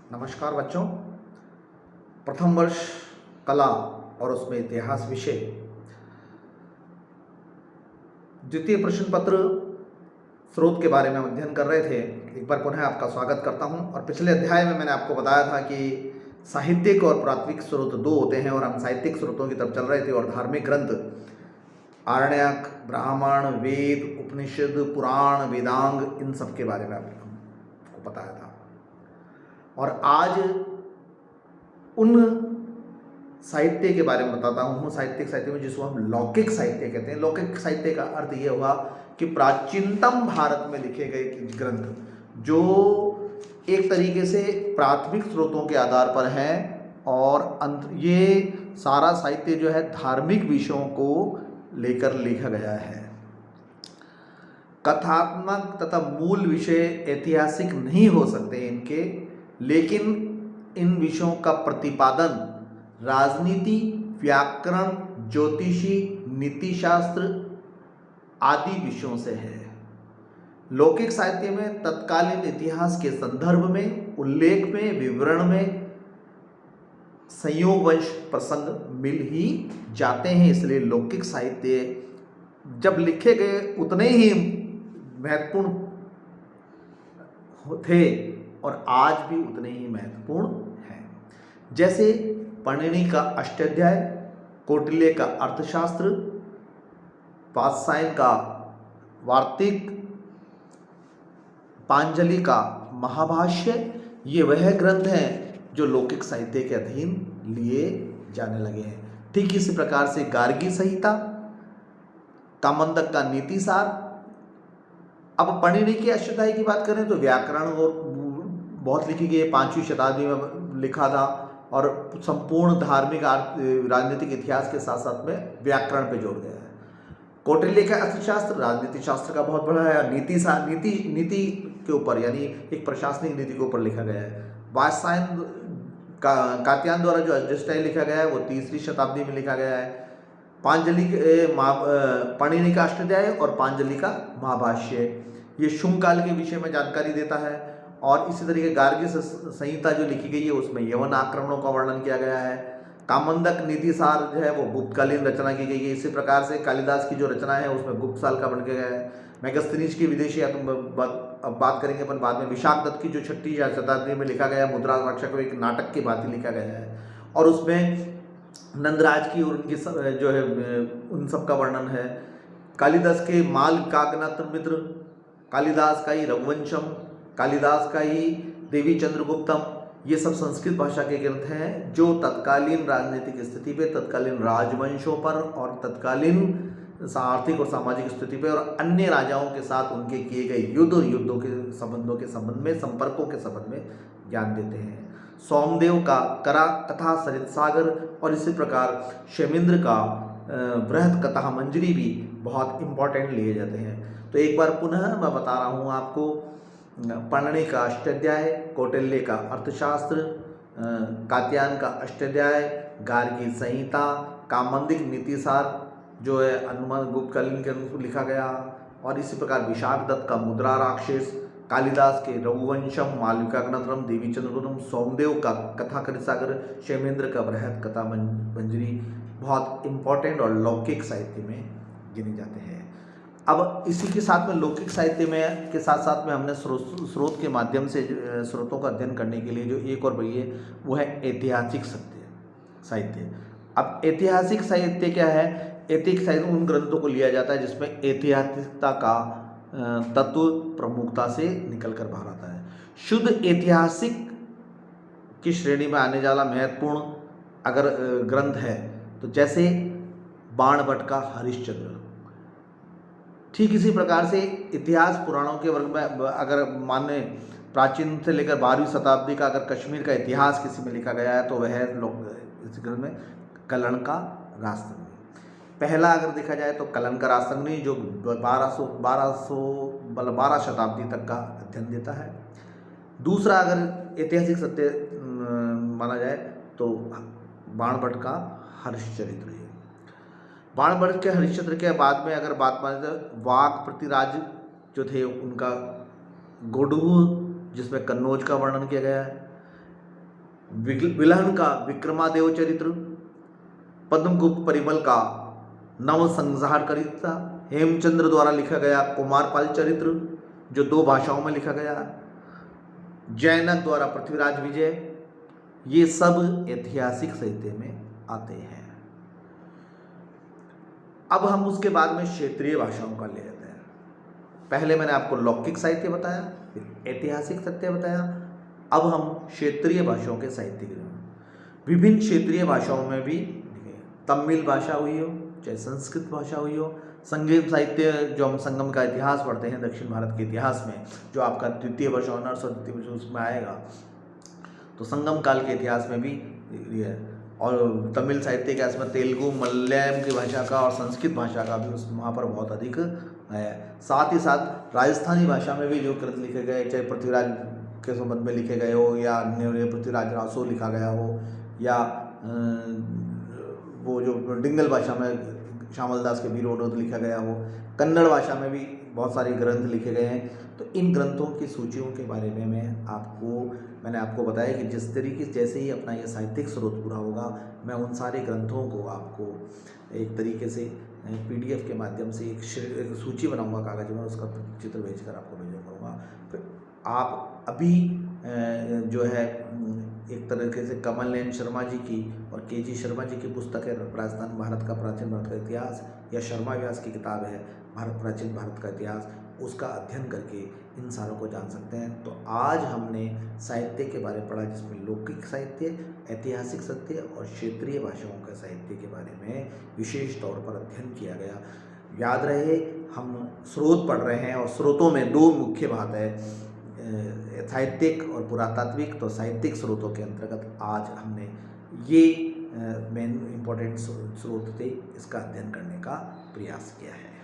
नमस्कार बच्चों। प्रथम वर्ष कला और उसमें इतिहास विषय द्वितीय प्रश्न पत्र स्रोत के बारे में हम अध्ययन कर रहे थे। एक बार पुनः आपका स्वागत करता हूं। और पिछले अध्याय में मैंने आपको बताया था कि साहित्यिक और प्राथमिक स्रोत दो होते हैं और हम साहित्यिक स्रोतों की तरफ चल रहे थे। और धार्मिक ग्रंथ आरण्यक, ब्राह्मण, वेद, उपनिषद, पुराण, वेदांग, इन सब के बारे में आपको बताया था। और आज उन साहित्य के बारे में बताता हूँ। साहित्य में जिसको हम लौकिक साहित्य कहते हैं। लौकिक साहित्य का अर्थ ये हुआ कि प्राचीनतम भारत में लिखे गए ग्रंथ जो एक तरीके से प्राथमिक स्रोतों के आधार पर हैं और ये सारा साहित्य जो है धार्मिक विषयों को लेकर लिखा गया है। कथात्मक तथा मूल विषय ऐतिहासिक नहीं हो सकते इनके, लेकिन इन विषयों का प्रतिपादन राजनीति, व्याकरण, ज्योतिषी, नीतिशास्त्र आदि विषयों से है। लौकिक साहित्य में तत्कालीन इतिहास के संदर्भ में, उल्लेख में, विवरण में संयोगवश प्रसंग मिल ही जाते हैं। इसलिए लौकिक साहित्य जब लिखे गए उतने ही महत्वपूर्ण थे और आज भी उतने ही महत्वपूर्ण हैं। जैसे पाणिनि का अष्टाध्याय, कौटिल्य का अर्थशास्त्र, वात्स्यायन का वार्तिक, पांचजलि का महाभाष्य, ये वह ग्रंथ हैं जो लौकिक साहित्य के अधीन लिए जाने लगे हैं। ठीक इसी प्रकार से गार्गी संहिता, कामंदक का नीतिसार। अब पाणिनि के अष्टाध्याय की बात करें तो व्याकरण और बहुत लिखी गई है, 5वीं शताब्दी में लिखा था और संपूर्ण धार्मिक राजनीतिक इतिहास के साथ साथ में व्याकरण पे जोड़ गया है। कौटिल्य का अर्थशास्त्र राजनीति शास्त्र का बहुत बड़ा है और नीति के ऊपर यानी एक प्रशासनिक नीति के ऊपर लिखा गया है। वात्स्यायन कात्यायन द्वारा जो अष्टाध्याय लिखा गया है वो 3री शताब्दी में लिखा गया है। पाणिनि का अष्टाध्याय और पांचजलि का महाभाष्य ये शुंग काल के विषय में जानकारी देता है। और इसी तरीके गार्गी संहिता जो लिखी गई है उसमें यवन आक्रमणों का वर्णन किया गया है। कामंदक नीतिसार जो है वो गुप्तकालीन रचना की गई है। इसी प्रकार से कालिदास की जो रचना है उसमें गुप्त साल का बन के गया है। मेगस्थनीज की विदेशी अब बात करेंगे अपन बाद में। विशाख दत्त की जो 6ठी शताब्दी में लिखा गया मुद्रा रक्षक को एक नाटक की भांति लिखा गया है और उसमें नंदराज की और उनकी जो है उन सब का वर्णन है। कालिदास के माल कागनात्र मित्र, कालिदास का ही रघुवंशम, कालिदास का ही देवी चंद्रगुप्तम, ये सब संस्कृत भाषा के ग्रंथ हैं जो तत्कालीन राजनीतिक स्थिति पे, तत्कालीन राजवंशों पर और तत्कालीन आर्थिक और सामाजिक स्थिति पे और अन्य राजाओं के साथ उनके किए गए युद्धों के संबंध में, संपर्कों के संबंध में ज्ञान देते हैं। सोमदेव का करा कथा सरित सागर और इसी प्रकार क्षेमेंद्र का बृहत कथा मंजरी भी बहुत इंपॉर्टेंट लिए जाते हैं। तो एक बार पुनः मैं बता रहा हूँ आपको, पाणिनि का अष्टाध्याय, कौटिल्य का अर्थशास्त्र, कात्यायन का अष्टाध्याय, गार्गी संहिता, कामंदिक नीतिसार जो है अनुमान गुप्तकालीन के अनुसार लिखा गया और इसी प्रकार विशाख दत्त का मुद्रा राक्षस, कालिदास के रघुवंशम, मालविकाग्निमित्रम, देवी चंद्रगुप्तम, सोमदेव का कथा सरित सागर, क्षेमेंद्र का बृहत कथा मंजरी बहुत इंपॉर्टेंट और लौकिक साहित्य में गिने जाते हैं। अब इसी के साथ में लौकिक साहित्य में के साथ साथ में हमने स्रोत के माध्यम से स्रोतों का अध्ययन करने के लिए जो एक और वही है वो है ऐतिहासिक साहित्य। अब ऐतिहासिक साहित्य क्या है? ऐतिहासिक साहित्य उन ग्रंथों को लिया जाता है जिसमें ऐतिहासिकता का तत्व प्रमुखता से निकल कर बाहर आता है। शुद्ध ऐतिहासिक की श्रेणी में आने वाला महत्वपूर्ण अगर ग्रंथ है तो जैसे बाणभट्ट का हरिश्चंद्र। ठीक इसी प्रकार से इतिहास पुराणों के वर्ग में अगर माने प्राचीन से लेकर 12वीं शताब्दी का अगर कश्मीर का इतिहास किसी में लिखा गया है तो वह इस ग्रंथ में कलण का राजतंगनी। पहला अगर देखा जाए तो कलण का राजतंगनी जो 12 शताब्दी तक का अध्ययन देता है। दूसरा अगर ऐतिहासिक सत्य माना जाए तो बाणभट्ट का हरिश्चरित्र है। बाणभट्ट के हरिश्चंद्र के बाद में अगर बात माने तो वाक प्रतिराज जो थे उनका गोडू जिसमें कन्नौज का वर्णन किया गया है। विलहन का विक्रमादेव चरित्र, पद्मगुप्त परिमल का नव संहार चरित्र, हेमचंद्र द्वारा लिखा गया कुमारपाल चरित्र जो 2 भाषाओं में लिखा गया, जैनक द्वारा पृथ्वीराज विजय, ये सब ऐतिहासिक साहित्य में आते हैं। अब हम उसके बाद में क्षेत्रीय भाषाओं का ले लेते हैं। पहले मैंने आपको लौकिक साहित्य बताया, फिर ऐतिहासिक साहित्य बताया, अब हम क्षेत्रीय भाषाओं के साहित्य के विभिन्न क्षेत्रीय भाषाओं में भी तमिल भाषा हुई हो, चाहे संस्कृत भाषा हुई हो, संगीत साहित्य जो हम संगम का इतिहास पढ़ते हैं दक्षिण भारत के इतिहास में, जो आपका द्वितीय वर्ष ऑनर्स और द्वितीय वर्ष उसमें आएगा, तो संगम काल के इतिहास में भी ये, और तमिल साहित्य के इसमें तेलुगु मलयालम की भाषा का और संस्कृत भाषा का भी उस वहाँ पर बहुत अधिक है। साथ ही साथ राजस्थानी भाषा में भी जो ग्रंथ लिखे गए, चाहे पृथ्वीराज के संबंध में लिखे गए हो या अन्य पृथ्वीराज रासो लिखा गया हो, या वो जो डिंगल भाषा में श्यामलदास के वीरोनोद लिखा गया हो, कन्नड़ भाषा में भी बहुत सारे ग्रंथ लिखे गए हैं। तो इन ग्रंथों की सूचियों के बारे में मैंने आपको बताया कि जिस तरीके से जैसे ही अपना ये साहित्यिक स्रोत पूरा होगा, मैं उन सारे ग्रंथों को आपको एक तरीके से PDF के माध्यम से एक सूची बनाऊंगा कागज में, उसका चित्र भेजकर आपको भेजा करूँगा। फिर आप अभी जो है एक तरीके से कमल नयन शर्मा जी की और KG शर्मा जी की पुस्तक है राजस्थान भारत का प्राचीन भारत का इतिहास, या शर्मा व्यास की किताब है प्राचीन भारत का इतिहास, उसका अध्ययन करके इन सारों को जान सकते हैं। तो आज हमने साहित्य के बारे में पढ़ा, जिसमें लौकिक साहित्य, ऐतिहासिक साहित्य और क्षेत्रीय भाषाओं के साहित्य के बारे में विशेष तौर पर अध्ययन किया गया। याद रहे हम स्रोत पढ़ रहे हैं और स्रोतों में 2 मुख्य बात है, साहित्यिक और पुरातात्विक। तो साहित्यिक स्रोतों के अंतर्गत आज हमने ये मेन इम्पोर्टेंट स्रोत थे, इसका अध्ययन करने का प्रयास किया है।